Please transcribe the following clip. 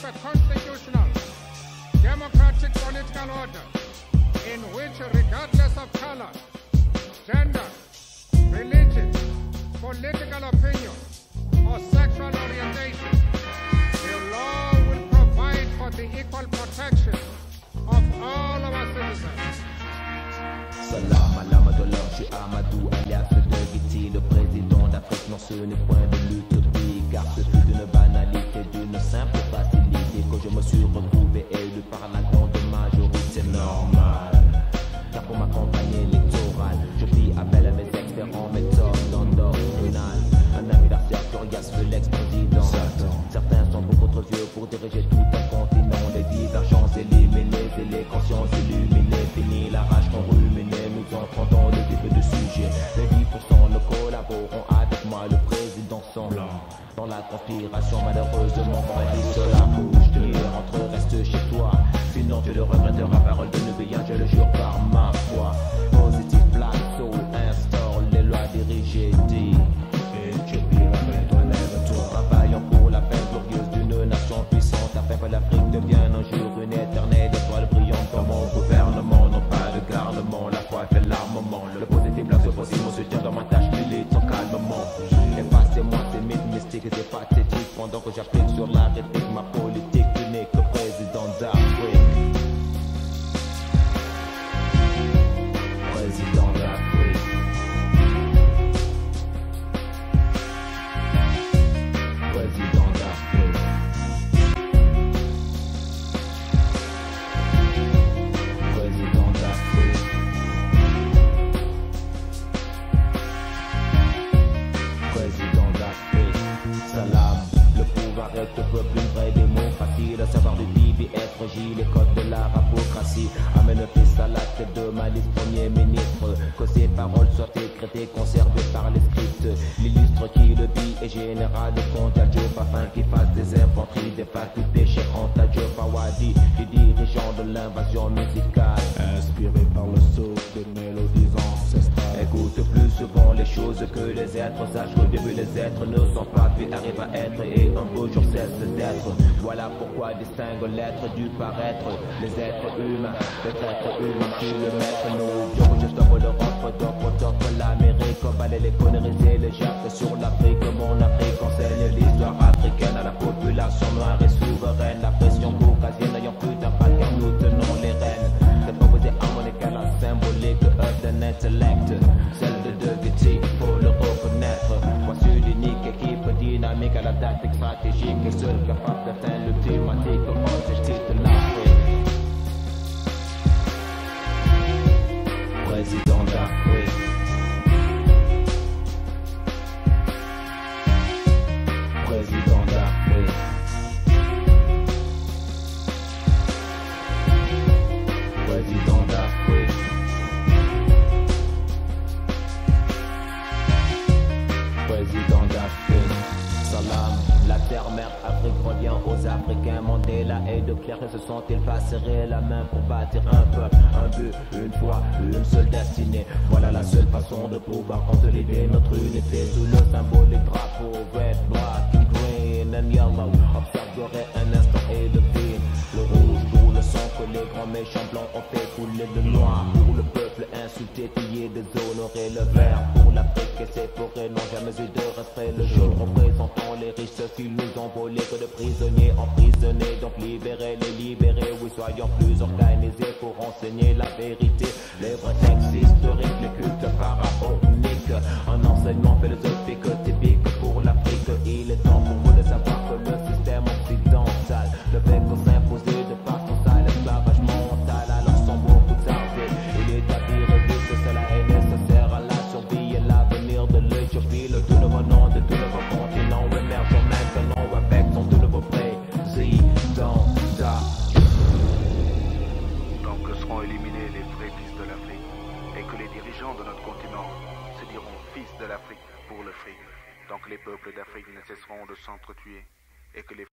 a constitutional, democratic political order in which, regardless of color, gender, religion, political opinion, or sexual orientation, the law will provide for the equal protection of all of our citizens. Salam à l'âme de l'or, je suis Amadou alias de Guiti, le président d'Afrique. Non, ce n'est point de l'utopie, car ce fut d'une banalité, d'une simple facilité que je me suis retrouvé élu par la grande majorité normale. Car pour m'accompagner l'électoral, je fis appel à mes experts en méthode endoctrinale. Un adversaire coriace fut l'ex-président. Certains sont beaucoup trop vieux pour diriger tout un continent. Les divergences éliminées et les consciences illuminées. Fini la rage qu'on ruminait, nous entrons dans le vif du sujet. Les 10% ne collaboreront avec moi, le président sans blanc. Dans la conspiration, malheureusement, on m'a dit cela. Bouge de rentre, reste chez toi. Sinon tu le regretteras, parole de Nubien, je le jure par ma foi. Positive Black Soul instaure les lois dirigées, dit. Travaillons pour la paix glorieuse d'une nation puissante, afin que l'Afrique devienne un jour une éternelle étoile brillante dans mon gouvernement. Non pas de garnement, la foi fait l'armement. Le positif, la possible, on se tient dans ma tâche militant calmement. Effacez-moi ces mythes mystiques et pathétiques, pendant que j'applique sur la rhétorique ma politique. Tu n'es que président d'Afrique. Président d'Afrique. Président d'Afrique. Président d'Afrique. Président d'Afrique. Salam. Le pouvoir est au peuple, une vraie démocratie. Le savoir du Bibi est fragile, les codes de la rapocratie. Amène le fils à la tête de ma liste premier ministre. Que ces paroles soient écrites, conservées par les scripts. L'illustre qui le dit est général de compte à Dieu, afin qu'il fasse des infanteries, des facultés chérantes à Dieu. Fawadi, du dirigeant de l'invasion musicale. Inspiré par le souffle des mélodies ancestrales. Écoute plus souvent les choses que les êtres. Sache qu'au début les êtres ne sont pas, puis arrivent à être, et un beau jour cesse d'être. Voilà pourquoi distingue l'être du paraître. Les êtres humains, les êtres humains qui le mettent. Nous oublions que je t'offre l'Europe, d'autres t'offre l'Amérique. Balayer les conneries et les jacques sur l'Afrique. Mon Afrique enseigne l'histoire africaine à la population noire et souveraine. La pression caucasienne n'ayant plus d'impact car nous tenons les rênes. Cette proposée harmonique à la symbolique d'un intellect. Celle de Guiti, faut le reconnaître. Voici l'unique équipe dynamique à la tactique stratégique et seule capable d'atteindre le thématique objectif de l'Afrique. Président d'Afrique. Président d'Afrique. Président d'Afrique. Président d'Afrique. Salam. La terre-mère Afrique revient aux Africains. Mandela et de Clerc se sont-ils pas serrés la main pour bâtir un peuple, un but, une foi, une seule destinée. Voilà la seule façon de pouvoir consolider notre unité sous le symbolique drapeau red, black and green and yellow. Observerai un instant et devine le rouge pour le sang que les grands méchants blancs ont fait couler de noir. Pour le peuple insulté, pillé, déshonoré, le vert pour l'Afrique et ses forêts n'ont jamais eu de respect. Le jaune représentant les riches, ceux qui nous ont volé, que de prisonniers emprisonnés. Donc libérez les libérés, oui, soyons plus organisés pour enseigner la vérité. Les vrais textes historiques, les cultes pharaoniques, un enseignement philosophique typique pour l'Afrique. Il est temps pour vous de savoir que le système occidental ne fait que s'imposer de par son sale esclavage mental. Alors sans beaucoup tarder, il est à dire que cela est nécessaire à la survie et l'avenir de l'Éthiopie. Le tout nouveau nom de tout nouveau continent émerge maintenant avec son tout nouveau président. Donc seront éliminés les vrais fils de l'Afrique et que les dirigeants de notre continent se diront fils de l'Afrique pour le fric. Donc les peuples d'Afrique ne cesseront de s'entretuer et que les